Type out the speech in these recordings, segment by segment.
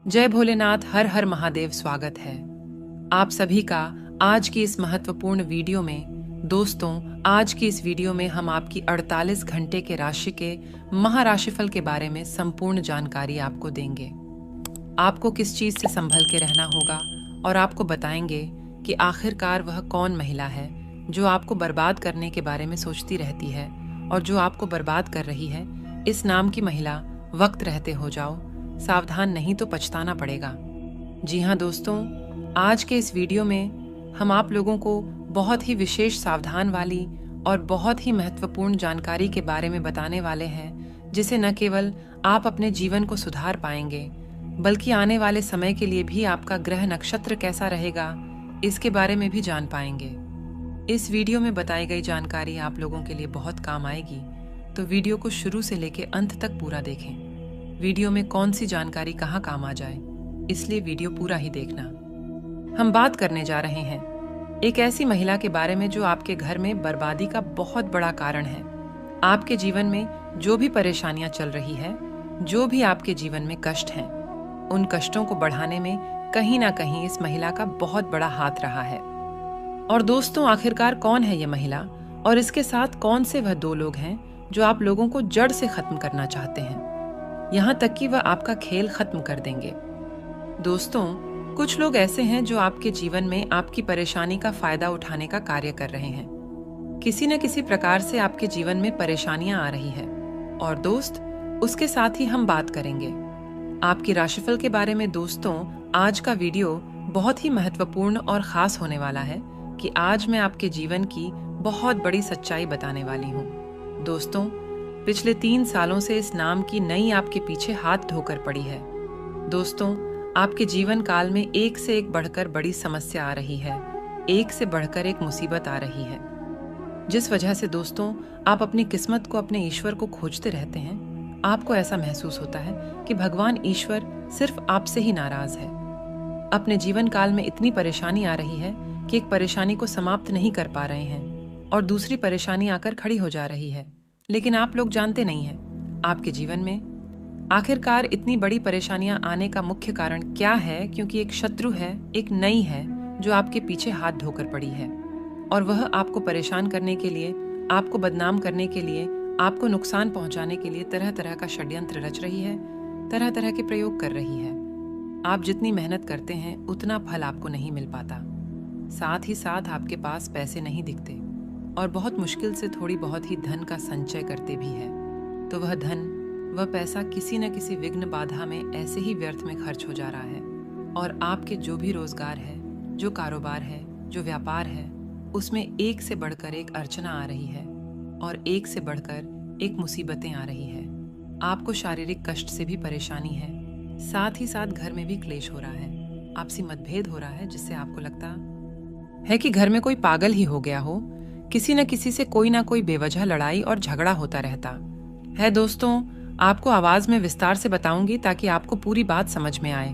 जय भोलेनाथ, हर हर महादेव। स्वागत है आप सभी का आज की इस महत्वपूर्ण वीडियो में। दोस्तों, आज की इस वीडियो में हम आपकी 48 घंटे के राशि के महाराशिफल के बारे में संपूर्ण जानकारी आपको देंगे। आपको किस चीज से संभल के रहना होगा और आपको बताएंगे कि आखिरकार वह कौन महिला है जो आपको बर्बाद करने के बारे में सोचती रहती है और जो आपको बर्बाद कर रही है। इस नाम की महिला, वक्त रहते हो जाओ, सावधान नहीं तो पछताना पड़ेगा। जी हाँ दोस्तों, आज के इस वीडियो में हम आप लोगों को बहुत ही विशेष, सावधान वाली और बहुत ही महत्वपूर्ण जानकारी के बारे में बताने वाले हैं, जिसे न केवल आप अपने जीवन को सुधार पाएंगे बल्कि आने वाले समय के लिए भी आपका ग्रह नक्षत्र कैसा रहेगा इसके बारे में भी जान पाएंगे। इस वीडियो में बताई गई जानकारी आप लोगों के लिए बहुत काम आएगी, तो वीडियो को शुरू से लेकर अंत तक पूरा देखें। वीडियो में कौन सी जानकारी कहाँ काम आ जाए, इसलिए वीडियो पूरा ही देखना। हम बात करने जा रहे हैं एक ऐसी महिला के बारे में जो आपके घर में बर्बादी का बहुत बड़ा कारण है। आपके जीवन में जो भी परेशानियां चल रही है, जो भी आपके जीवन में कष्ट हैं, उन कष्टों को बढ़ाने में कहीं ना कहीं इस महिला का बहुत बड़ा हाथ रहा है। और दोस्तों, आखिरकार कौन है ये महिला और इसके साथ कौन से वह दो लोग हैं जो आप लोगों को जड़ से खत्म करना चाहते हैं, यहाँ तक कि वह आपका खेल खत्म कर देंगे। दोस्तों, कुछ लोग ऐसे हैं जो आपके जीवन में आपकी परेशानी का फायदा उठाने का कार्य कर रहे हैं। किसी न किसी प्रकार से आपके जीवन में परेशानियां आ रही है। और दोस्त, उसके साथ ही हम बात करेंगे आपकी राशिफल के बारे में। दोस्तों, आज का वीडियो बहुत ही महत्वपूर्ण और खास होने वाला है कि आज मैं आपके जीवन की बहुत बड़ी सच्चाई बताने वाली हूँ। दोस्तों, पिछले 3 सालों से इस नाम की नई आपके पीछे हाथ धोकर पड़ी है। दोस्तों, आपके जीवन काल में एक से एक बढ़कर बड़ी समस्या आ रही है, एक से बढ़कर एक मुसीबत आ रही है, जिस वजह से दोस्तों आप अपनी किस्मत को, अपने ईश्वर को खोजते रहते हैं। आपको ऐसा महसूस होता है कि भगवान ईश्वर सिर्फ आपसे ही नाराज है। अपने जीवन काल में इतनी परेशानी आ रही है कि एक परेशानी को समाप्त नहीं कर पा रहे हैं और दूसरी परेशानी आकर खड़ी हो जा रही है, लेकिन आप लोग जानते नहीं हैं आपके जीवन में आखिरकार इतनी बड़ी परेशानियां आने का मुख्य कारण क्या है। क्योंकि एक शत्रु है, एक नई है जो आपके पीछे हाथ धोकर पड़ी है और वह आपको परेशान करने के लिए, आपको बदनाम करने के लिए, आपको नुकसान पहुंचाने के लिए तरह तरह का षड्यंत्र रच रही है, तरह तरह के प्रयोग कर रही है। आप जितनी मेहनत करते हैं उतना फल आपको नहीं मिल पाता। साथ ही साथ आपके पास पैसे नहीं दिखते और बहुत मुश्किल से थोड़ी बहुत ही धन का संचय करते भी है, तो वह धन, वह पैसा किसी न किसी विघ्न बाधा में ऐसे ही व्यर्थ में खर्च हो जा रहा है। और आपके जो भी रोजगार है, जो कारोबार है, जो व्यापार है, उसमें एक से बढ़कर एक अर्चना आ रही है और एक से बढ़कर एक मुसीबतें आ रही है। आपको शारीरिक कष्ट से भी परेशानी है, साथ ही साथ घर में भी क्लेश हो रहा है, आपसी मतभेद हो रहा है, जिससे आपको लगता है कि घर में कोई पागल ही हो गया हो। किसी न किसी से कोई ना कोई बेवजह लड़ाई और झगड़ा होता रहता है। दोस्तों, आपको आवाज में विस्तार से बताऊंगी ताकि आपको पूरी बात समझ में आए।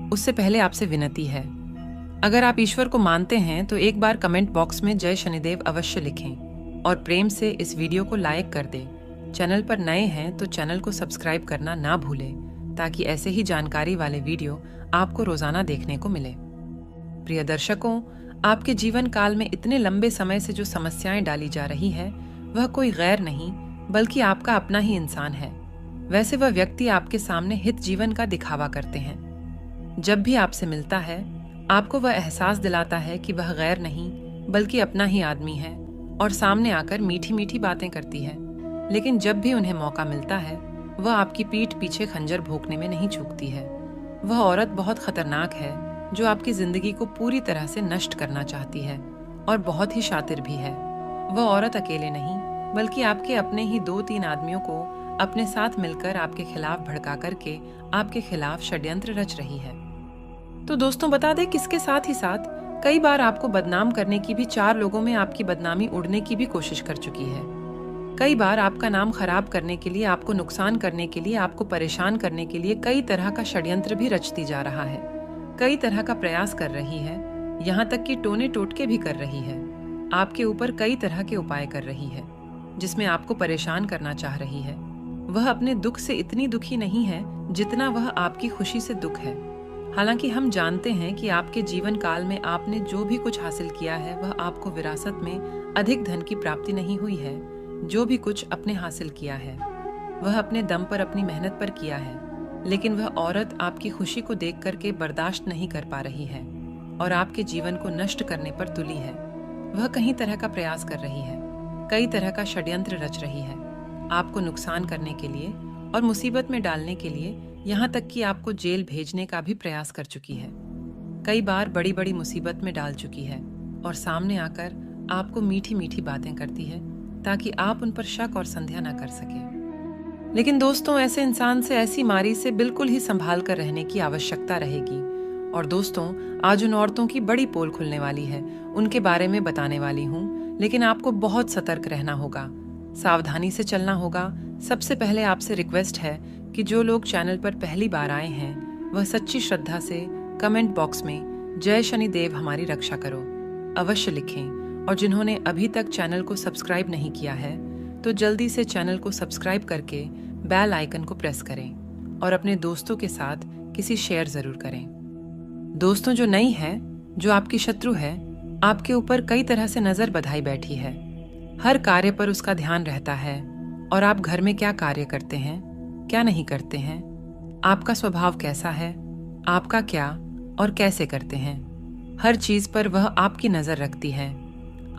उससे पहले आपसे विनती है, अगर आप ईश्वर को मानते हैं तो एक बार कमेंट बॉक्स में जय शनिदेव अवश्य लिखें और प्रेम से इस वीडियो को लाइक कर दें। चैनल पर नए हैं तो चैनल को सब्सक्राइब करना ना भूलें, ताकि ऐसे ही जानकारी वाले वीडियो आपको रोजाना देखने को मिले। प्रिय दर्शकों, आपके जीवन काल में इतने लंबे समय से जो समस्याएं डाली जा रही है, वह कोई गैर नहीं बल्कि आपका अपना ही इंसान है। वैसे वह व्यक्ति आपके सामने हित जीवन का दिखावा करते हैं। जब भी आपसे मिलता है, आपको वह एहसास दिलाता है कि वह गैर नहीं बल्कि अपना ही आदमी है और सामने आकर मीठी मीठी बातें करती है। लेकिन जब भी उन्हें मौका मिलता है, वह आपकी पीठ पीछे खंजर भोंकने में नहीं चूकती है। वह औरत बहुत खतरनाक है जो आपकी जिंदगी को पूरी तरह से नष्ट करना चाहती है और बहुत ही शातिर भी है। वह औरत अकेले नहीं बल्कि आपके अपने ही 2-3 आदमियों को अपने साथ मिलकर आपके खिलाफ भड़का करके आपके खिलाफ षड्यंत्र रच रही है। तो दोस्तों, बता दें, किसके साथ ही साथ कई बार आपको बदनाम करने की भी, 4 लोगों में आपकी बदनामी उड़ने की भी कोशिश कर चुकी है। कई बार आपका नाम खराब करने के लिए, आपको नुकसान करने के लिए, आपको परेशान करने के लिए कई तरह का षड्यंत्र भी रचती जा रहा है, कई तरह का प्रयास कर रही है, यहाँ तक कि टोने टोटके भी कर रही है। आपके ऊपर कई तरह के उपाय कर रही है, जिसमें आपको परेशान करना चाह रही है। वह अपने दुख से इतनी दुखी नहीं है जितना वह आपकी खुशी से दुख है। हालांकि हम जानते हैं कि आपके जीवन काल में आपने जो भी कुछ हासिल किया है वह आपको विरासत में अधिक धन की प्राप्ति नहीं हुई है। जो भी कुछ अपने हासिल किया है वह अपने दम पर अपनी मेहनत पर किया है, लेकिन वह औरत आपकी खुशी को देख करके बर्दाश्त नहीं कर पा रही है और आपके जीवन को नष्ट करने पर तुली है। वह कई तरह का प्रयास कर रही है, कई तरह का षड्यंत्र रच रही है, आपको नुकसान करने के लिए और मुसीबत में डालने के लिए, यहाँ तक कि आपको जेल भेजने का भी प्रयास कर चुकी है। कई बार बड़ी बड़ी मुसीबत में डाल चुकी है और सामने आकर आपको मीठी मीठी बातें करती है ताकि आप उन पर शक और संदेह न कर सके। लेकिन दोस्तों, ऐसे इंसान से, ऐसी मारी से बिल्कुल ही संभाल कर रहने की आवश्यकता रहेगी। और दोस्तों, आज उन औरतों की बड़ी पोल खुलने वाली है, उनके बारे में बताने वाली हूँ, लेकिन आपको बहुत सतर्क रहना होगा, सावधानी से चलना होगा। सबसे पहले आपसे रिक्वेस्ट है कि जो लोग चैनल पर पहली बार आए हैं वह सच्ची श्रद्धा से कमेंट बॉक्स में जय शनिदेव हमारी रक्षा करो अवश्य लिखें। और जिन्होंने अभी तक चैनल को सब्सक्राइब नहीं किया है तो जल्दी से चैनल को सब्सक्राइब करके बेल आइकन को प्रेस करें और अपने दोस्तों के साथ किसी शेयर जरूर करें। दोस्तों, जो नई है, जो आपकी शत्रु है, आपके ऊपर कई तरह से नजर बधाई बैठी है। हर कार्य पर उसका ध्यान रहता है और आप घर में क्या कार्य करते हैं, क्या नहीं करते हैं, आपका स्वभाव कैसा है, आपका क्या और कैसे करते हैं, हर चीज पर वह आपकी नजर रखती है।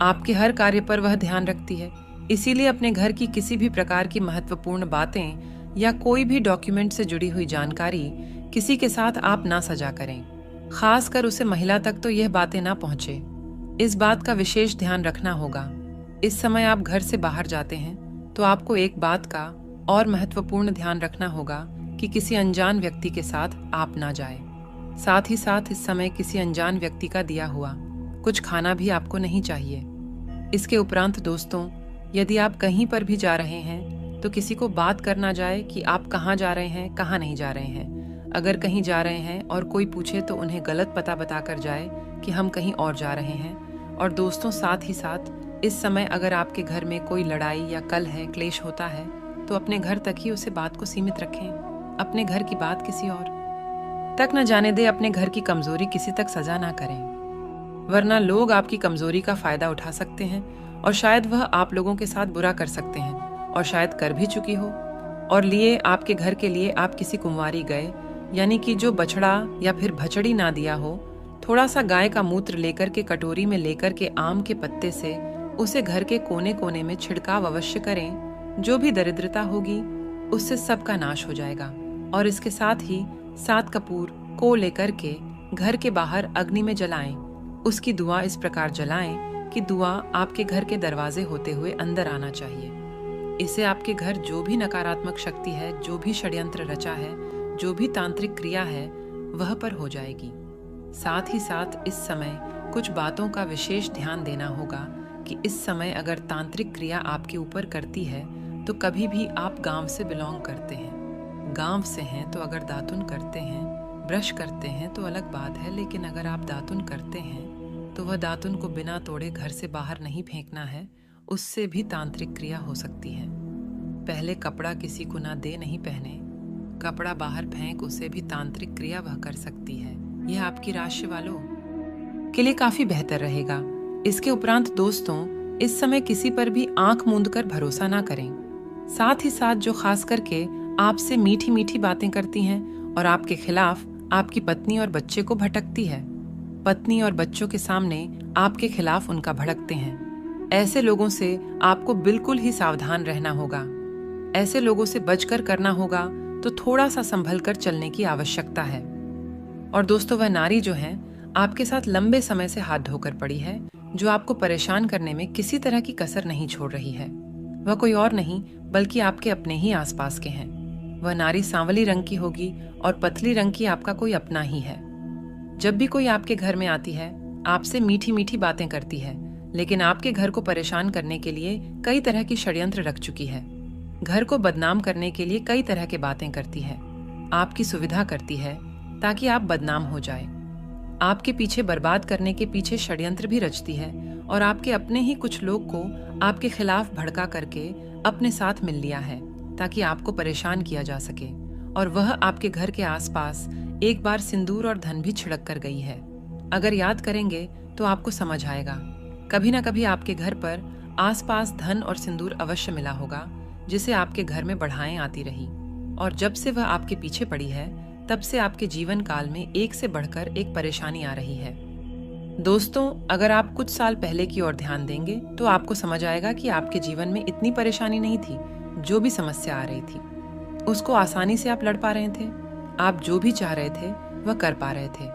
आपके हर कार्य पर वह ध्यान रखती है। इसीलिए अपने घर की किसी भी प्रकार की महत्वपूर्ण बातें या कोई भी डॉक्यूमेंट से जुड़ी हुई जानकारी किसी के साथ आप ना साझा करें। खासकर उसे महिला तक तो यह बातें ना पहुंचे। इस बात का विशेष ध्यान रखना होगा। इस समय आप घर से बाहर जाते हैं तो आपको एक बात का और महत्वपूर्ण ध्यान रखना होगा कि किसी अनजान व्यक्ति के साथ आप ना जाएं। साथ ही साथ इस समय किसी अनजान व्यक्ति का दिया हुआ कुछ खाना भी आपको नहीं चाहिए। इसके उपरांत दोस्तों, यदि आप कहीं पर भी जा रहे हैं तो किसी को बात करना जाए कि आप कहाँ जा रहे हैं, कहाँ नहीं जा रहे हैं। अगर कहीं जा रहे हैं और कोई पूछे तो उन्हें गलत पता बताकर जाए कि हम कहीं और जा रहे हैं। और दोस्तों, साथ ही साथ इस समय अगर आपके घर में कोई लड़ाई या कलह क्लेश होता है तो अपने घर तक ही उसे बात को सीमित रखें। अपने घर की बात किसी और तक न जाने दे। अपने घर की कमजोरी किसी तक सजा ना करें, वरना लोग आपकी कमजोरी का फायदा उठा सकते हैं और शायद वह आप लोगों के साथ बुरा कर सकते हैं और शायद कर भी चुकी हो। और लिए आपके घर के लिए आप किसी कुंवारी गए, यानी कि जो बछड़ा या फिर भचड़ी ना दिया हो, थोड़ा सा गाय का मूत्र लेकर के कटोरी में लेकर के आम के पत्ते से उसे घर के कोने कोने में छिड़काव अवश्य करें। जो भी दरिद्रता होगी उससे सबका नाश हो जाएगा। और इसके साथ ही 7 कपूर को लेकर के घर के बाहर अग्नि में जलाएं। उसकी दुआ इस प्रकार जलाएं कि दुआ आपके घर के दरवाजे होते हुए अंदर आना चाहिए। इससे आपके घर जो भी नकारात्मक शक्ति है, जो भी षड्यंत्र रचा है, जो भी तांत्रिक क्रिया है, वह पर हो जाएगी। साथ ही साथ इस समय कुछ बातों का विशेष ध्यान देना होगा कि इस समय अगर तांत्रिक क्रिया आपके ऊपर करती है तो कभी भी आप गांव से बिलोंग करते हैं, गांव से हैं तो अगर दातुन करते हैं, ब्रश करते हैं तो अलग बात है, लेकिन अगर आप दातुन करते हैं तो वह दातुन को बिना तोड़े घर से बाहर नहीं फेंकना है। उससे भी तांत्रिक क्रिया हो सकती है। पहले कपड़ा किसी को ना दे नहीं पहने, कपड़ा बाहर फेंक, उसे भी तांत्रिक क्रिया वह कर सकती है। यह आपकी राशि वालों के लिए काफी बेहतर रहेगा। इसके उपरांत दोस्तों, इस समय किसी पर भी आंख मूंद कर भरोसा ना करें। साथ ही साथ जो खास करके आपसे मीठी मीठी बातें करती हैं और आपके खिलाफ आपकी पत्नी और बच्चे को भटकती है, पत्नी और बच्चों के सामने आपके खिलाफ उनका भड़कते हैं, ऐसे लोगों से आपको बिल्कुल ही सावधान रहना होगा। ऐसे लोगों से बचकर करना होगा तो थोड़ा सा संभल कर चलने की आवश्यकता है। और दोस्तों, वह नारी जो है आपके साथ लंबे समय से हाथ धोकर पड़ी है, जो आपको परेशान करने में किसी तरह की कसर नहीं छोड़ रही है, वह कोई और नहीं बल्कि आपके अपने ही आसपास के हैं। वह नारी सांवली रंग की होगी और पतली रंग की आपका कोई अपना ही है। जब भी कोई आपके घर में आती है, आपसे मीठी मीठी बातें करती है, लेकिन आपके घर को परेशान करने के लिए कई तरह की षड्यंत्र रख चुकी है। घर को बदनाम करने के लिए कई तरह की बातें करती है, आपकी सुविधा करती है ताकि आप बदनाम हो जाए। आपके पीछे बर्बाद करने के पीछे षड्यंत्र भी रचती है और आपके अपने ही कुछ लोग को आपके खिलाफ भड़का करके अपने साथ मिल लिया है ताकि आपको परेशान किया जा सके, और वह आपके घर के आसपास एक बार सिंदूर और धन भी छिड़क कर गई है। अगर याद करेंगे तो आपको समझ आएगा, कभी ना कभी आपके घर पर आसपास धन और सिंदूर अवश्य मिला होगा, जिसे आपके घर में बढ़ाएं आती रही, और जब से वह आपके पीछे पड़ी है तब से आपके जीवन काल में एक से बढ़कर एक परेशानी आ रही है। दोस्तों, अगर आप कुछ साल पहले की ओर ध्यान देंगे तो आपको समझ आएगा कि आपके जीवन में इतनी परेशानी नहीं थी। जो भी समस्या आ रही थी उसको आसानी से आप लड़ पा रहे थे। आप जो भी चाह रहे थे वह कर पा रहे थे।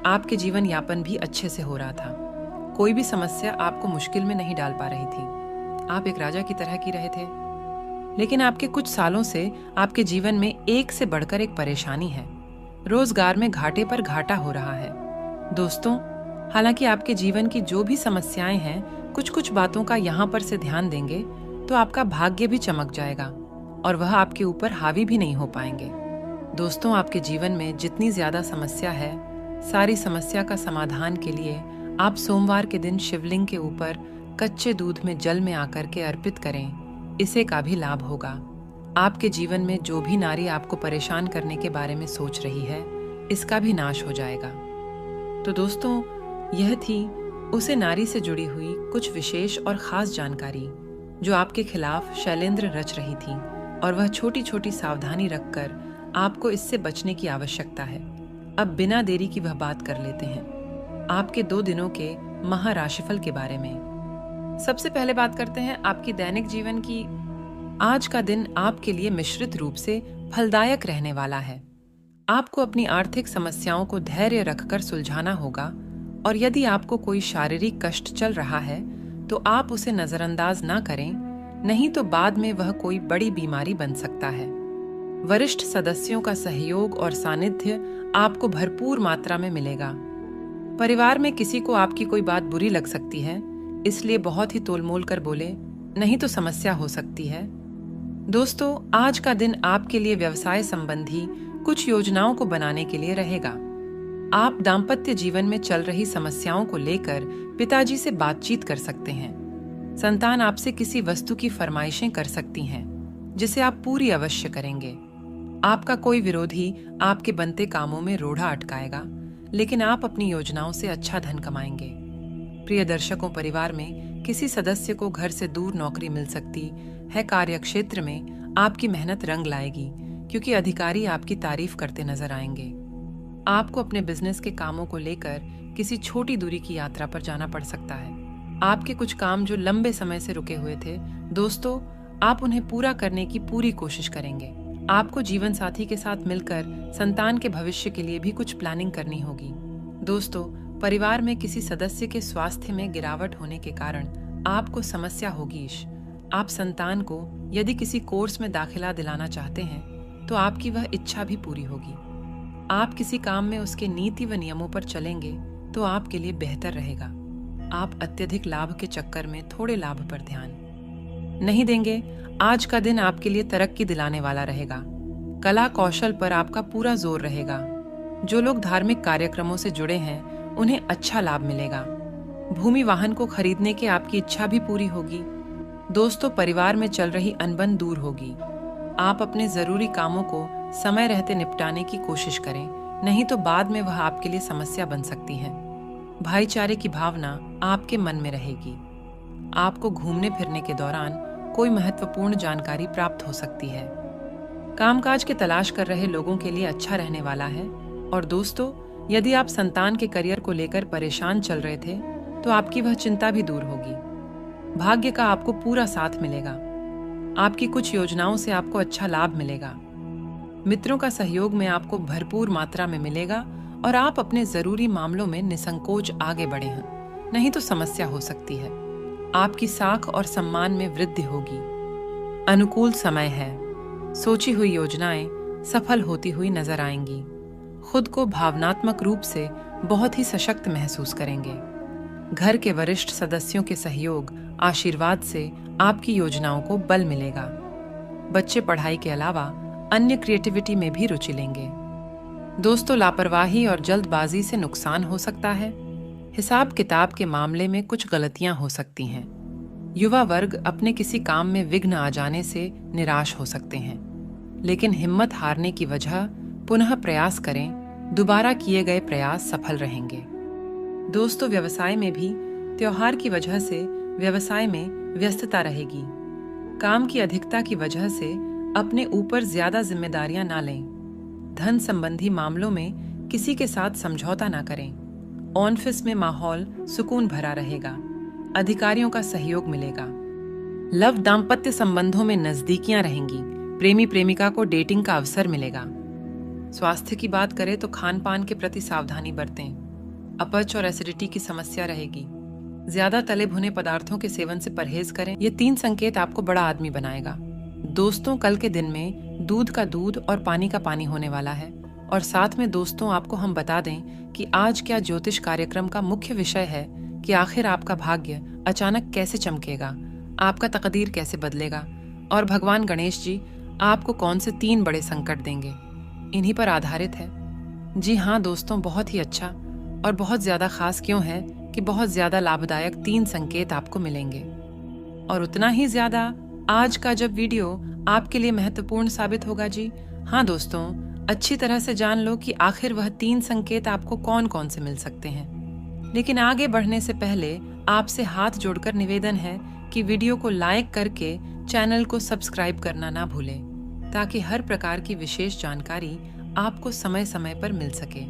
आपके जीवन यापन भी अच्छे से हो रहा था। कोई भी समस्या आपको मुश्किल में नहीं डाल पा रही थी। आप एक राजा की तरह की रहे थे। लेकिन आपके कुछ सालों से आपके जीवन में एक से बढ़कर एक परेशानी है। रोजगार में घाटे पर घाटा हो रहा है। दोस्तों, हालांकि आपके जीवन की जो भी समस्याएं हैं, कुछ कुछ बातों का यहाँ पर से ध्यान देंगे तो आपका भाग्य भी चमक जाएगा और वह आपके ऊपर हावी भी नहीं हो पाएंगे। दोस्तों, आपके जीवन में जितनी ज्यादा समस्या है, सारी समस्या का समाधान के लिए आप सोमवार के दिन शिवलिंग के ऊपर कच्चे दूध में जल में आकर के अर्पित करें। इससे का भी लाभ होगा। आपके जीवन में जो भी नारी आपको परेशान करने के बारे में सोच रही है, इसका भी नाश हो जाएगा। तो दोस्तों, यह थी उसे नारी से जुड़ी हुई कुछ विशेष और खास जानकारी जो आपके खिलाफ शैलेंद्र रच रही थी, और वह छोटी छोटी सावधानी रखकर आपको इससे बचने की आवश्यकता है। अब बिना देरी की वह बात कर लेते हैं आपके 2 दिनों के महाराशिफल के बारे में। सबसे पहले बात करते हैं आपकी दैनिक जीवन की। आज का दिन आपके लिए मिश्रित रूप से फलदायक रहने वाला है। आपको अपनी आर्थिक समस्याओं को धैर्य रखकर सुलझाना होगा, और यदि आपको कोई शारीरिक कष्ट चल रहा है तो आप उसे नजरअंदाज ना करें, नहीं तो बाद में वह कोई बड़ी बीमारी बन सकता है। वरिष्ठ सदस्यों का सहयोग और सानिध्य आपको भरपूर मात्रा में मिलेगा। परिवार में किसी को आपकी कोई बात बुरी लग सकती है, इसलिए बहुत ही तोलमोल कर बोले, नहीं तो समस्या हो सकती है। दोस्तों, आज का दिन आपके लिए व्यवसाय संबंधी कुछ योजनाओं को बनाने के लिए रहेगा। आप दाम्पत्य जीवन में चल रही समस्याओं को लेकर पिताजी से बातचीत कर सकते हैं। संतान आपसे किसी वस्तु की फरमाइशें कर सकती हैं, जिसे आप पूरी अवश्य करेंगे। आपका कोई विरोधी आपके बनते कामों में रोड़ा अटकाएगा, लेकिन आप अपनी योजनाओं से अच्छा धन कमाएंगे। प्रिय दर्शकों, परिवार में किसी सदस्य को घर से दूर नौकरी मिल सकती है। कार्यक्षेत्र में आपकी मेहनत रंग लाएगी, क्योंकि अधिकारी आपकी तारीफ करते नजर आएंगे। आपको अपने बिजनेस के कामों को लेकर किसी छोटी दूरी की यात्रा पर जाना पड़ सकता है। आपके कुछ काम जो लंबे समय से रुके हुए थे, दोस्तों, आप उन्हें पूरा करने की पूरी कोशिश करेंगे। आपको जीवन साथी के साथ मिलकर संतान के भविष्य के लिए भी कुछ प्लानिंग करनी होगी। दोस्तों, परिवार में किसी सदस्य के स्वास्थ्य में गिरावट होने के कारण आपको समस्या होगी। आप संतान को यदि किसी कोर्स में दाखिला दिलाना चाहते हैं तो आपकी वह इच्छा भी पूरी होगी। आप किसी काम में उसके नीति व नियमों पर चलेंगे तो आपके लिए बेहतर रहेगा। आप अत्यधिक लाभ के चक्कर में थोड़े लाभ पर ध्यान नहीं देंगे। आज का दिन आपके लिए तरक्की दिलाने वाला रहेगा। कला कौशल पर आपका पूरा जोर रहेगा। जो लोग धार्मिक कार्यक्रमों से जुड़े हैं उन्हें अच्छा लाभ मिलेगा। भूमि वाहन को खरीदने की आपकी इच्छा भी पूरी होगी। दोस्तों, परिवार में चल रही अनबन दूर होगी। आप अपने जरूरी कामों को समय रहते निपटाने की कोशिश करें, नहीं तो बाद में वह आपके लिए समस्या बन सकती है। भाईचारे की भावना आपके मन में रहेगी। आपको घूमने फिरने के दौरान कोई महत्वपूर्ण जानकारी प्राप्त हो सकती है। कामकाज की तलाश कर रहे लोगों के लिए अच्छा रहने वाला है। और दोस्तों, यदि आप संतान के करियर को लेकर परेशान चल रहे थे तो आपकी वह चिंता भी दूर होगी। भाग्य का आपको पूरा साथ मिलेगा। आपकी कुछ योजनाओं से आपको अच्छा लाभ मिलेगा। मित्रों का सहयोग में आपको भरपूर मात्रा में मिलेगा और आप अपने जरूरी मामलों में निसंकोच आगे बढ़े हैं, नहीं तो समस्या हो सकती है। आपकी साख और सम्मान में वृद्धि होगी। अनुकूल समय है। सोची हुई योजनाएं सफल होती हुई नजर आएंगी। खुद को भावनात्मक रूप से बहुत ही सशक्त महसूस करेंगे। घर के वरिष्ठ सदस्यों के सहयोग, आशीर्वाद से आपकी योजनाओं को बल मिलेगा। बच्चे पढ़ाई के अलावा अन्य क्रिएटिविटी में भी रुचि लेंगे। दोस्तों, लापरवाही और जल्दबाजी से नुकसान हो सकता है। हिसाब किताब के मामले में कुछ गलतियां हो सकती हैं। युवा वर्ग अपने किसी काम में विघ्न आ जाने से निराश हो सकते हैं, लेकिन हिम्मत हारने की वजह पुनः प्रयास करें, दोबारा किए गए प्रयास सफल रहेंगे। दोस्तों, व्यवसाय में भी त्योहार की वजह से व्यवसाय में व्यस्तता रहेगी। काम की अधिकता की वजह से अपने ऊपर ज्यादा जिम्मेदारियां ना लें। धन संबंधी मामलों में किसी के साथ समझौता ना करें। ऑफिस में माहौल सुकून भरा रहेगा, अधिकारियों का सहयोग मिलेगा। लव दाम्पत्य संबंधों में नजदीकियां रहेंगी, प्रेमी प्रेमिका को डेटिंग का अवसर मिलेगा। स्वास्थ्य की बात करें तो खान पान के प्रति सावधानी बरतें। अपच और एसिडिटी की समस्या रहेगी। ज्यादा तले भुने पदार्थों के सेवन से परहेज करें। ये 3 संकेत आपको बड़ा आदमी बनाएगा। दोस्तों, कल के दिन में दूध का दूध और पानी का पानी होने वाला है। और साथ में दोस्तों, आपको हम बता दें कि आज क्या ज्योतिष कार्यक्रम का मुख्य विषय है कि आखिर आपका भाग्य अचानक कैसे चमकेगा, आपका तकदीर कैसे बदलेगा और भगवान गणेश जी आपको कौन से 3 बड़े संकट देंगे, इन्हीं पर आधारित है। जी हाँ दोस्तों, बहुत ही अच्छा और बहुत ज्यादा खास क्यों है कि बहुत ज्यादा लाभदायक 3 संकेत आपको मिलेंगे। और उतना ही ज्यादा आज का जब वीडियो आपके लिए महत्वपूर्ण साबित होगा। जी हाँ दोस्तों, अच्छी तरह से जान लो कि आखिर वह 3 संकेत आपको कौन कौन से मिल सकते हैं। लेकिन आगे बढ़ने से पहले आपसे हाथ जोड़कर निवेदन है कि वीडियो को लाइक करके चैनल को सब्सक्राइब करना ना भूलें, ताकि हर प्रकार की विशेष जानकारी आपको समय समय पर मिल सके।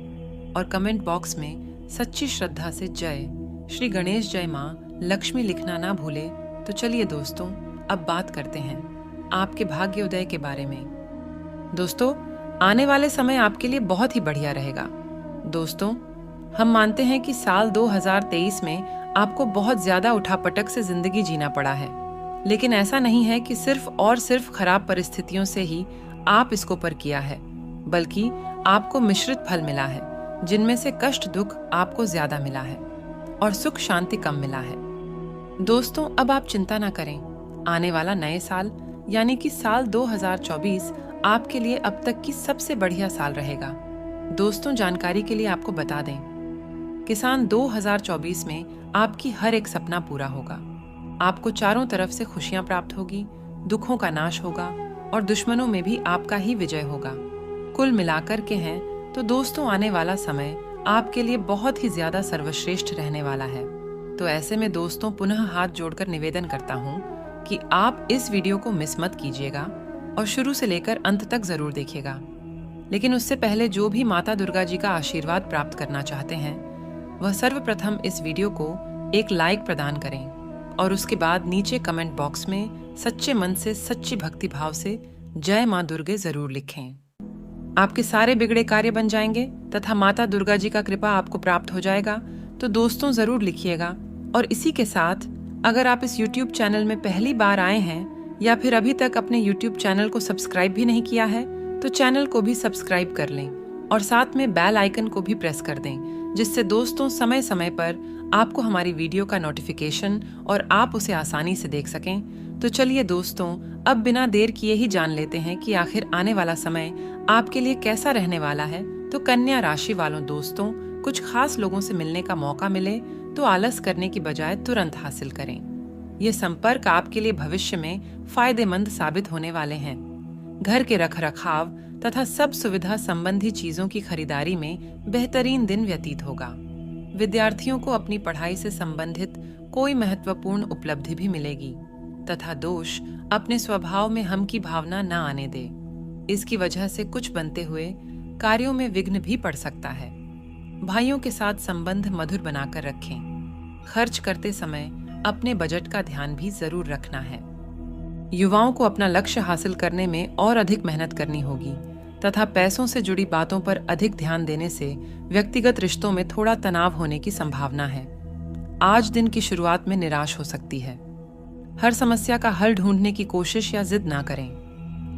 और कमेंट बॉक्स में सच्ची श्रद्धा से जय श्री गणेश जय माँ लक्ष्मी लिखना ना भूले। तो चलिए दोस्तों, अब बात करते हैं आपके भाग्योदय के बारे में। दोस्तों, आने वाले समय आपके लिए बहुत ही बढ़िया रहेगा। दोस्तों, हम मानते हैं कि साल 2023 में आपको बहुत ज्यादा उठापटक से जिंदगी जीना पड़ा है, लेकिन ऐसा नहीं है कि सिर्फ और सिर्फ खराब परिस्थितियों से ही आप इसको पर किया है, बल्कि आपको मिश्रित फल मिला है, जिनमें से कष्ट दुख आपको ज्यादा मिला है और सुख शांति कम मिला है। दोस्तों, अब आप चिंता ना करें। आने वाला नए साल यानी कि साल 2024 आपके लिए अब तक की सबसे बढ़िया साल रहेगा। दोस्तों, जानकारी के लिए आपको बता दें, किसान 2024 में आपकी हर एक सपना पूरा होगा। आपको चारों तरफ से खुशियां प्राप्त होगी, दुखों का नाश होगा और दुश्मनों में भी आपका ही विजय होगा। कुल मिलाकर के हैं तो दोस्तों, आने वाला समय आपके लिए बहुत ही ज्यादा सर्वश्रेष्ठ रहने वाला है। तो ऐसे में दोस्तों, पुनः हाथ जोड़कर निवेदन करता हूँ कि आप इस वीडियो को मिस मत कीजिएगा और शुरू से लेकर अंत तक जरूर देखिएगा। लेकिन उससे पहले जो भी माता दुर्गा जी का आशीर्वाद प्राप्त करना चाहते हैं, वह सर्वप्रथम इस वीडियो को एक लाइक प्रदान करें और उसके बाद नीचे कमेंट बॉक्स में सच्चे मन से सच्ची भक्ति भाव से जय माँ दुर्गे जरूर लिखें। आपके सारे बिगड़े कार्य बन जाएंगे तथा माता दुर्गा जी का कृपा आपको प्राप्त हो जाएगा। तो दोस्तों, जरूर लिखिएगा। और इसी के साथ अगर आप इस YouTube चैनल में पहली बार आए हैं या फिर अभी तक अपने YouTube चैनल को सब्सक्राइब भी नहीं किया है, तो चैनल को भी सब्सक्राइब कर लें और साथ में बेल आइकन को भी प्रेस कर दें, जिससे दोस्तों समय समय पर आपको हमारी वीडियो का नोटिफिकेशन और आप उसे आसानी से देख सकें। तो चलिए दोस्तों, अब बिना देर किए ही जान लेते हैं कि आखिर आने वाला समय आपके लिए कैसा रहने वाला है। तो कन्या राशि वालों दोस्तों, कुछ खास लोगों से मिलने का मौका मिले तो आलस करने की बजाय तुरंत हासिल करें। ये संपर्क आपके लिए भविष्य में फायदेमंद साबित होने वाले हैं। घर के रखरखाव तथा सब सुविधा संबंधी चीजों की खरीदारी में बेहतरीन दिन व्यतीत होगा। विद्यार्थियों को अपनी पढ़ाई से संबंधित कोई महत्वपूर्ण उपलब्धि भी मिलेगी तथा दोष अपने स्वभाव में हम की भावना न आने दे। इसकी वजह से कुछ बनते हुए कार्यों में विघ्न भी पड़ सकता है। भाइयों के साथ संबंध मधुर बनाकर रखें। खर्च करते समय अपने बजट का ध्यान भी जरूर रखना है। युवाओं को अपना लक्ष्य हासिल करने में और अधिक मेहनत करनी होगी तथा पैसों से जुड़ी बातों पर अधिक ध्यान देने से व्यक्तिगत रिश्तों में थोड़ा तनाव होने की संभावना है। आज दिन की शुरुआत में निराश हो सकती है। हर समस्या का हल ढूंढने की कोशिश या जिद ना करें।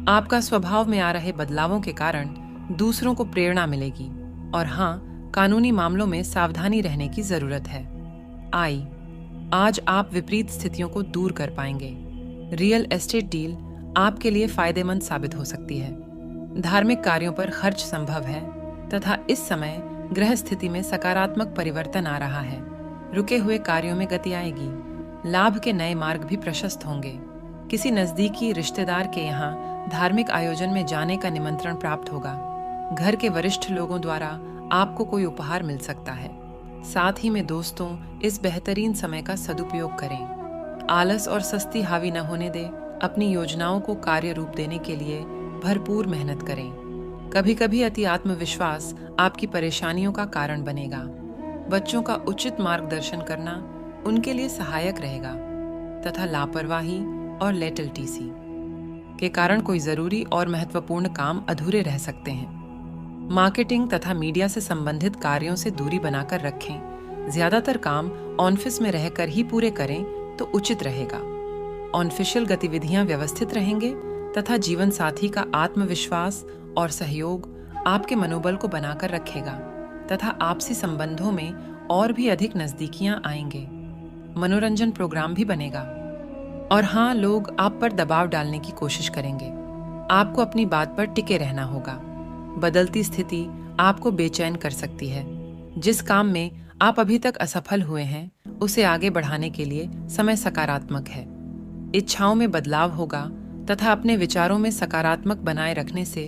आपका स्वभाव में आ रहे बदलावों के कारण दूसरों को प्रेरणा मिलेगी। और हाँ, कानूनी मामलों में सावधानी रहने की जरूरत है। आज आप विपरीत स्थितियों को दूर कर पाएंगे। रियल एस्टेट डील आपके लिए फायदेमंद साबित हो सकती है। धार्मिक कार्यों पर खर्च संभव है तथा इस समय ग्रह स्थिति में सकारात्मक परिवर्तन आ रहा है। रुके हुए कार्यों में गति आएगी। लाभ के नए मार्ग भी प्रशस्त होंगे। किसी नजदीकी रिश्तेदार के यहाँ धार्मिक आयोजन में जाने का निमंत्रण प्राप्त होगा। घर के वरिष्ठ लोगों द्वारा आपको कोई उपहार मिल सकता है। साथ ही में दोस्तों, इस बेहतरीन समय का सदुपयोग करें। आलस और सस्ती हावी न होने दें। अपनी योजनाओं को कार्य रूप देने के लिए भरपूर मेहनत करें। कभी कभी अति आत्मविश्वास आपकी परेशानियों का कारण बनेगा। बच्चों का उचित मार्गदर्शन करना उनके लिए सहायक रहेगा तथा लापरवाही और लेटलटीसी के कारण कोई जरूरी और महत्वपूर्ण काम अधूरे रह सकते हैं। मार्केटिंग तथा मीडिया से संबंधित कार्यों से दूरी बनाकर रखें। ज्यादातर काम ऑफिस में रहकर ही पूरे करें तो उचित रहेगा। ऑफिशियल गतिविधियां व्यवस्थित रहेंगे तथा जीवन साथी का आत्मविश्वास और सहयोग आपके मनोबल को बनाकर रखेगा तथा आपसी संबंधों में और भी अधिक नजदीकियां आएंगे। मनोरंजन प्रोग्राम भी बनेगा। और हाँ, लोग आप पर दबाव डालने की कोशिश करेंगे। आपको अपनी बात पर टिके रहना होगा। बदलती स्थिति आपको बेचैन कर सकती है। जिस काम में आप अभी तक असफल हुए हैं, उसे आगे बढ़ाने के लिए समय सकारात्मक है। इच्छाओं में बदलाव होगा तथा अपने विचारों में सकारात्मक बनाए रखने से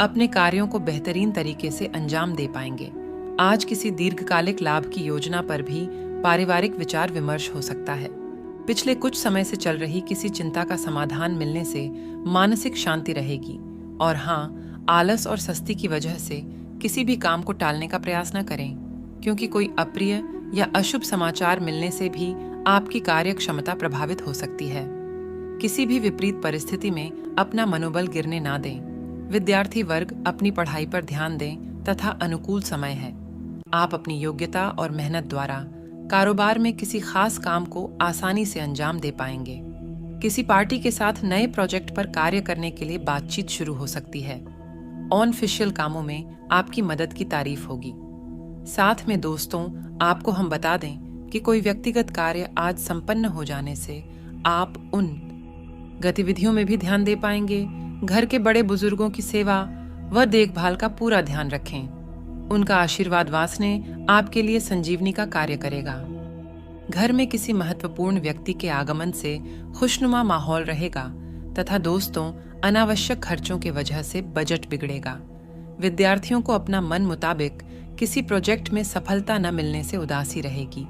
अपने कार्यों को बेहतरीन तरीके से अंजाम दे पाएंगे। आज किसी दीर्घकालिक लाभ की योजना पर भी पारिवारिक विचार विमर्श हो सकता है। पिछले कुछ समय से चल रही किसी चिंता का समाधान मिलने से मानसिक शांति रहेगी। और हाँ, आलस और सस्ती की वजह से किसी भी काम को टालने का प्रयास न करें, क्योंकि कोई अप्रिय या अशुभ समाचार मिलने से भी आपकी कार्य क्षमता प्रभावित हो सकती है। किसी भी विपरीत परिस्थिति में अपना मनोबल गिरने ना दें। विद्यार्थी वर्ग अपनी पढ़ाई पर ध्यान दें तथा अनुकूल समय है। आप अपनी योग्यता और मेहनत द्वारा कारोबार में किसी खास काम को आसानी से अंजाम दे पाएंगे। किसी पार्टी के साथ नए प्रोजेक्ट पर कार्य करने के लिए बातचीत शुरू हो सकती है। ऑनफिशियल कामों में आपकी मदद की तारीफ होगी। साथ में दोस्तों, आपको हम बता दें कि कोई व्यक्तिगत कार्य आज संपन्न हो जाने से आप उन गतिविधियों में भी ध्यान दे पाएंगे। घर के बड़े बुजुर्गों की सेवा व देखभाल का पूरा ध्यान रखें। उनका आशीर्वाद वासने आपके लिए संजीवनी का कार्य करेगा। घर में किसी महत्वपूर्ण व्यक्ति के आगमन से खुशनुमा माहौल रहेगा तथा दोस्तों, अनावश्यक खर्चों के वजह से बजट बिगड़ेगा। विद्यार्थियों को अपना मन मुताबिक किसी प्रोजेक्ट में सफलता न मिलने से उदासी रहेगी,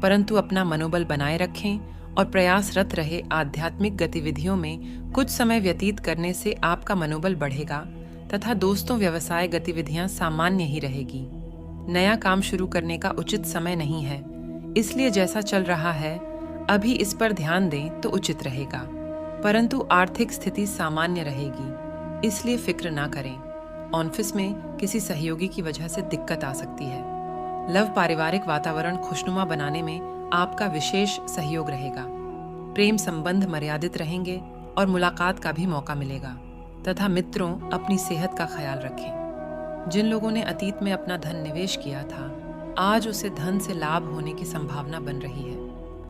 परंतु अपना मनोबल बनाए रखें और प्रयासरत रहे। आध्यात्मिक गतिविधियों में कुछ समय व्यतीत करने से आपका मनोबल बढ़ेगा तथा दोस्तों, व्यवसाय गतिविधियां सामान्य ही रहेगी। नया काम शुरू करने का उचित समय नहीं है, इसलिए जैसा चल रहा है अभी इस पर ध्यान दें तो उचित रहेगा। परंतु आर्थिक स्थिति सामान्य रहेगी, इसलिए फिक्र ना करें। ऑफिस में किसी सहयोगी की वजह से दिक्कत आ सकती है। लव पारिवारिक वातावरण खुशनुमा बनाने में आपका विशेष सहयोग रहेगा। प्रेम संबंध मर्यादित रहेंगे और मुलाकात का भी मौका मिलेगा तथा मित्रों, अपनी सेहत का ख्याल रखें। जिन लोगों ने अतीत में अपना धन निवेश किया था, आज उसे धन से लाभ होने की संभावना बन रही है।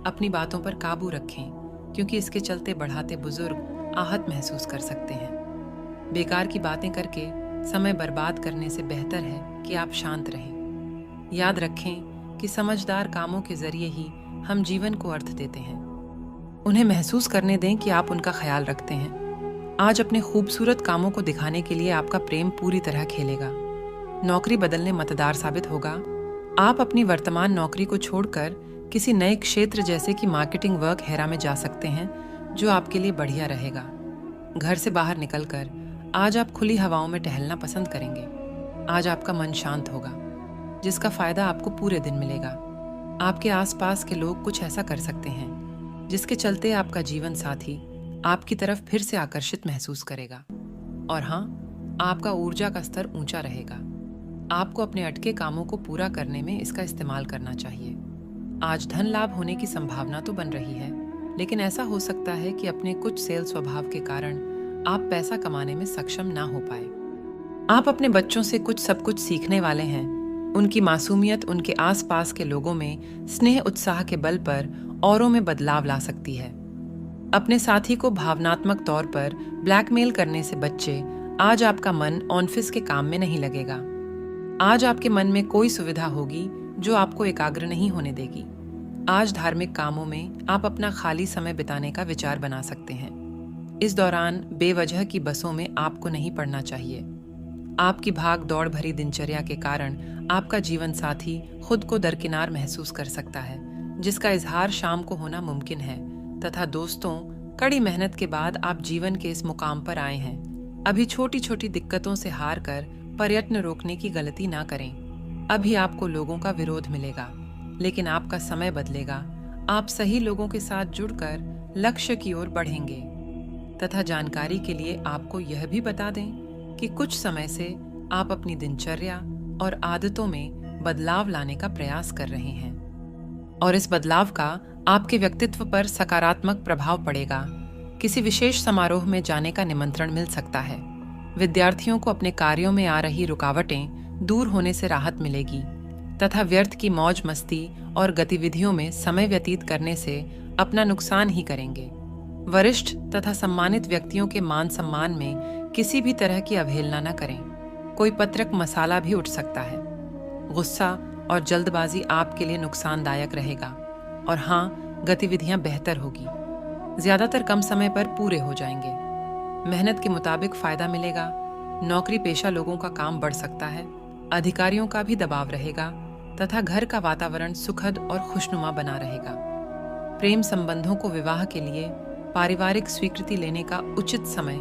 अपनी बातों पर काबू रखें, क्योंकि इसके चलते बढ़ाते बुजुर्ग आहत महसूस कर सकते हैं। बेकार की बातें करके समय बर्बाद करने से बेहतर है कि आप शांत रहें। याद रखें कि समझदार कामों के जरिए ही हम जीवन को अर्थ देते हैं। उन्हें महसूस करने दें कि आप उनका ख्याल रखते हैं। आज अपने खूबसूरत कामों को दिखाने के लिए आपका प्रेम पूरी तरह खेलेगा। नौकरी बदलने मतदार साबित होगा। आप अपनी वर्तमान नौकरी को छोड़कर किसी नए क्षेत्र जैसे कि मार्केटिंग वर्क हेरा में जा सकते हैं, जो आपके लिए बढ़िया रहेगा। घर से बाहर निकलकर आज आप खुली हवाओं में टहलना पसंद करेंगे। आज आपका मन शांत होगा, जिसका फायदा आपको पूरे दिन मिलेगा। आपके आसपास के लोग कुछ ऐसा कर सकते हैं जिसके चलते आपका जीवन साथी आपकी तरफ फिर से आकर्षित महसूस करेगा। और हाँ, आपका ऊर्जा का स्तर ऊंचा रहेगा। आपको अपने अटके कामों को पूरा करने में इसका इस्तेमाल करना चाहिए। आज धन लाभ होने की संभावना तो बन रही है, लेकिन ऐसा हो सकता है कि अपने कुछ सेल स्वभाव के कारण आप पैसा कमाने में सक्षम ना हो पाए। आप अपने बच्चों से सब कुछ सीखने वाले हैं। उनकी मासूमियत उनके आसपास के लोगों में स्नेह उत्साह के बल पर औरों में बदलाव ला सकती है। अपने साथी को भावनात्मक तौर पर ब्लैकमेल करने से बच्चे, आज आपका मन ऑफिस के काम में नहीं लगेगा। आज आपके मन में कोई सुविधा होगी जो आपको एकाग्र नहीं होने देगी। आज धार्मिक कामों में आप अपना खाली समय बिताने का विचार बना सकते हैं। इस दौरान बेवजह की बसों में आपको नहीं पड़ना चाहिए। आपकी भाग दौड़ भरी दिनचर्या के कारण आपका जीवन साथी खुद को दरकिनार महसूस कर सकता है, जिसका इजहार शाम को होना मुमकिन है। तथा दोस्तों, कड़ी मेहनत के बाद आप जीवन के इस मुकाम पर आए हैं। अभी छोटी छोटी दिक्कतों से हार कर प्रयत्न रोकने की गलती ना करें। अभी आपको लोगों का विरोध मिलेगा, लेकिन आपका समय बदलेगा। आप सही लोगों के साथ जुड़कर लक्ष्य की ओर बढ़ेंगे। तथा जानकारी के लिए आपको यह भी बता दें कि कुछ समय से आप अपनी दिनचर्या और आदतों में बदलाव लाने का प्रयास कर रहे हैं और इस बदलाव का आपके व्यक्तित्व पर सकारात्मक प्रभाव पड़ेगा। किसी विशेष समारोह में जाने का निमंत्रण मिल सकता है। विद्यार्थियों को अपने कार्यों में आ रही रुकावटें दूर होने से राहत मिलेगी तथा व्यर्थ की मौज मस्ती और गतिविधियों में समय व्यतीत करने से अपना नुकसान ही करेंगे। वरिष्ठ तथा सम्मानित व्यक्तियों के मान सम्मान में किसी भी तरह की अवहेलना न करें। कोई पत्रक मसाला भी उठ सकता है। गुस्सा और जल्दबाजी आपके लिए नुकसानदायक रहेगा और हाँ, गतिविधियां बेहतर होगी। ज्यादातर कम समय पर पूरे हो जाएंगे। मेहनत के मुताबिक फायदा मिलेगा। नौकरी पेशा लोगों का काम बढ़ सकता है। अधिकारियों का भी दबाव रहेगा तथा घर का वातावरण सुखद और खुशनुमा बना रहेगा। प्रेम संबंधों को विवाह के लिए पारिवारिक स्वीकृति लेने का उचित समय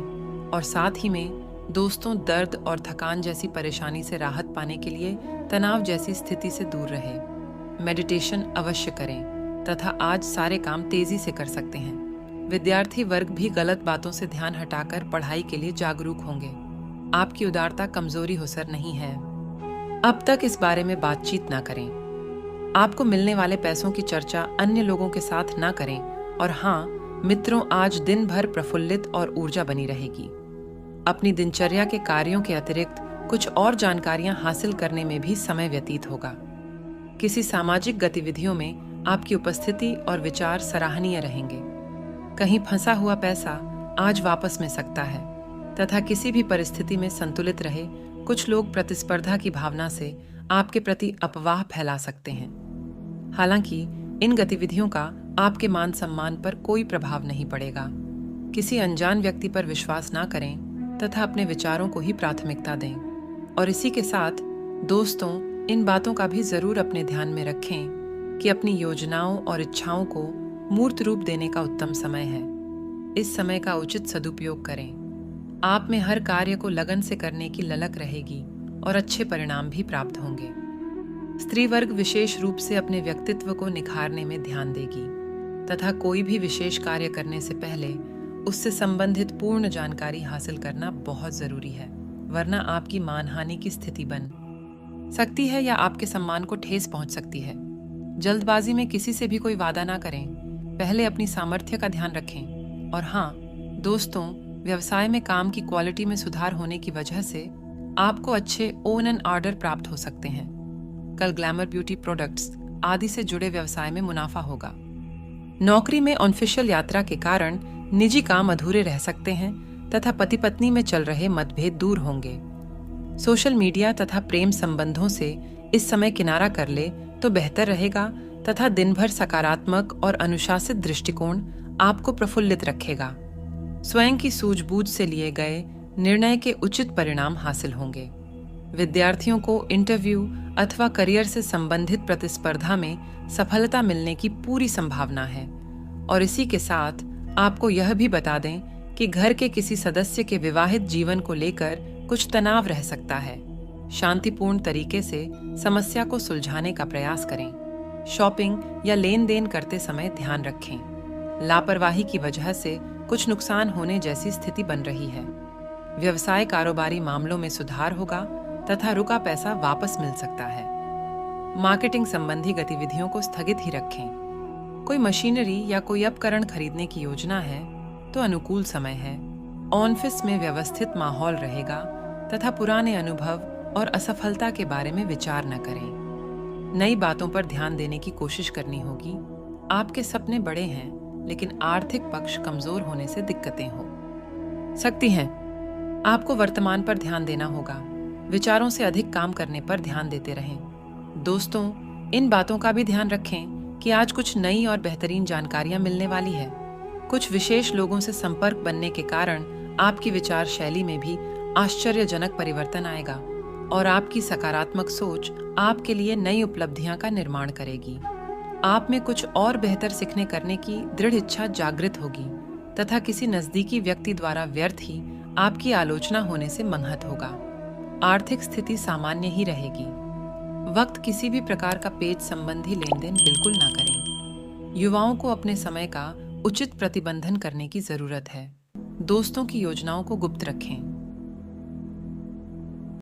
और साथ ही में दोस्तों, दर्द और थकान जैसी परेशानी से राहत पाने के लिए तनाव जैसी स्थिति से दूर रहे। मेडिटेशन अवश्य करें तथा आज सारे काम तेजी से कर सकते हैं। विद्यार्थी वर्ग भी गलत बातों से ध्यान हटाकर पढ़ाई के लिए जागरूक होंगे। आपकी उदारता कमजोरी हो सर नहीं है। अब तक इस बारे में बातचीत ना करें। आपको मिलने वाले पैसों की चर्चा अन्य लोगों के साथ ना करें। और हाँ मित्रों, आज दिन भर प्रफुल्लित और ऊर्जा बनी रहेगी। अपनी दिनचर्या के कार्यों के अतिरिक्त कुछ और जानकारियां हासिल करने में भी समय व्यतीत होगा। किसी सामाजिक गतिविधियों में आपकी उपस्थिति और विचार सराहनीय रहेंगे। कहीं फंसा हुआ पैसा आज वापस मिल सकता है तथा किसी भी परिस्थिति में संतुलित रहे। कुछ लोग प्रतिस्पर्धा की भावना से आपके प्रति अफवाह फैला सकते हैं। हालांकि इन गतिविधियों का आपके मान सम्मान पर कोई प्रभाव नहीं पड़ेगा। किसी अनजान व्यक्ति पर विश्वास ना करें तथा अपने विचारों को ही प्राथमिकता दें। और इसी के साथ दोस्तों, इन बातों का भी जरूर अपने ध्यान में रखें कि अपनी योजनाओं और इच्छाओं को मूर्त रूप देने का उत्तम समय है। इस समय का उचित सदुपयोग करें। आप में हर कार्य को लगन से करने की ललक रहेगी और अच्छे परिणाम भी प्राप्त होंगे। स्त्री वर्ग विशेष रूप से अपने व्यक्तित्व को निखारने में ध्यान देगी तथा कोई भी विशेष कार्य करने से पहले उससे संबंधित पूर्ण जानकारी हासिल करना बहुत जरूरी है, वरना आपकी मानहानि की स्थिति बन सकती है या आपके सम्मान को ठेस पहुंच सकती है। जल्दबाजी में किसी से भी कोई वादा ना करें। पहले अपनी सामर्थ्य का ध्यान रखें। और हाँ दोस्तों, व्यवसाय में काम की क्वालिटी में सुधार होने की वजह से आपको अच्छे ओन एंड ऑर्डर प्राप्त हो सकते हैं। कल ग्लैमर ब्यूटी प्रोडक्ट्स आदि से जुड़े व्यवसाय में मुनाफा होगा। नौकरी में ऑफिशियल यात्रा के कारण निजी काम अधूरे रह सकते हैं तथा पति पत्नी में चल रहे मतभेद दूर होंगे। सोशल मीडिया तथा प्रेम संबंधों से इस समय किनारा कर ले तो बेहतर रहेगा तथा दिन भर सकारात्मक और अनुशासित दृष्टिकोण आपको प्रफुल्लित रखेगा। स्वयं की सूझबूझ से लिए गए निर्णय के उचित परिणाम हासिल होंगे। विद्यार्थियों को इंटरव्यू अथवा करियर से संबंधित प्रतिस्पर्धा में सफलता मिलने की पूरी संभावना है। और इसी के साथ आपको यह भी बता दें कि घर के किसी सदस्य के विवाहित जीवन को लेकर कुछ तनाव रह सकता है। शांतिपूर्ण तरीके से समस्या को सुलझाने का प्रयास करें। शॉपिंग या लेन देन करते समय ध्यान रखें। लापरवाही की वजह से कुछ नुकसान होने जैसी स्थिति बन रही है। व्यवसाय कारोबारी मामलों में सुधार होगा तथा रुका पैसा वापस मिल सकता है। मार्केटिंग संबंधी गतिविधियों को स्थगित ही रखें। कोई मशीनरी या कोई उपकरण खरीदने की योजना है तो अनुकूल समय है। ऑफिस में व्यवस्थित माहौल रहेगा तथा पुराने अनुभव और असफलता के बारे में विचार न करें। नई बातों पर ध्यान देने की कोशिश करनी होगी। आपके सपने बड़े हैं, लेकिन आर्थिक पक्ष कमजोर होने से दिक्कतें हो सकती हैं। आपको वर्तमान पर ध्यान देना होगा। विचारों से अधिक काम करने पर ध्यान देते रहें। दोस्तों, इन बातों का भी ध्यान रखें कि कि आज कुछ नई और बेहतरीन जानकारियां मिलने वाली है। कुछ विशेष लोगों से संपर्क बनने के कारण आपकी विचार शैली में भी आश्चर्यजनक परिवर्तन आएगा और आपकी सकारात्मक सोच आपके लिए नई उपलब्धियां का निर्माण करेगी। आप में कुछ और बेहतर सीखने करने की दृढ़ इच्छा जागृत होगी तथा किसी नजदीकी व्यक्ति द्वारा व्यर्थ ही आपकी आलोचना होने से मंहत होगा। आर्थिक स्थिति सामान्य ही रहेगी। वक्त किसी भी प्रकार का पेज संबंधी लेन देन बिल्कुल ना करें। युवाओं को अपने समय का उचित प्रतिबंधन करने की जरूरत है। दोस्तों की योजनाओं को गुप्त रखें।